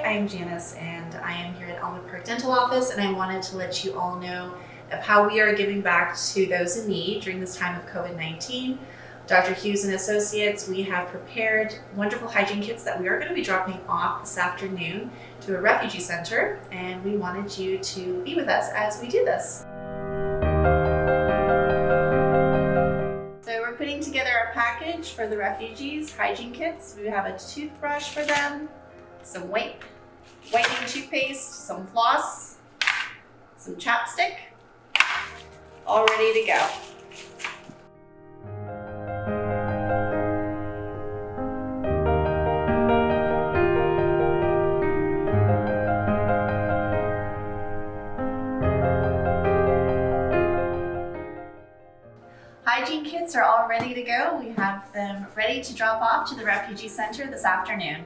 I'm Janice and I am here at Elmwood Park Dental Office, and I wanted to let you all know of how we are giving back to those in need during this time of COVID-19. Dr. Hughes and Associates, we have prepared wonderful hygiene kits that we are going to be dropping off this afternoon to a refugee center, and we wanted you to be with us as we do this. So we're putting together our package for the refugees hygiene kits. We have a toothbrush for them, some whitening toothpaste, some floss, some chapstick, all ready to go. Hygiene kits are all ready to go. We have them ready to drop off to the refugee center this afternoon.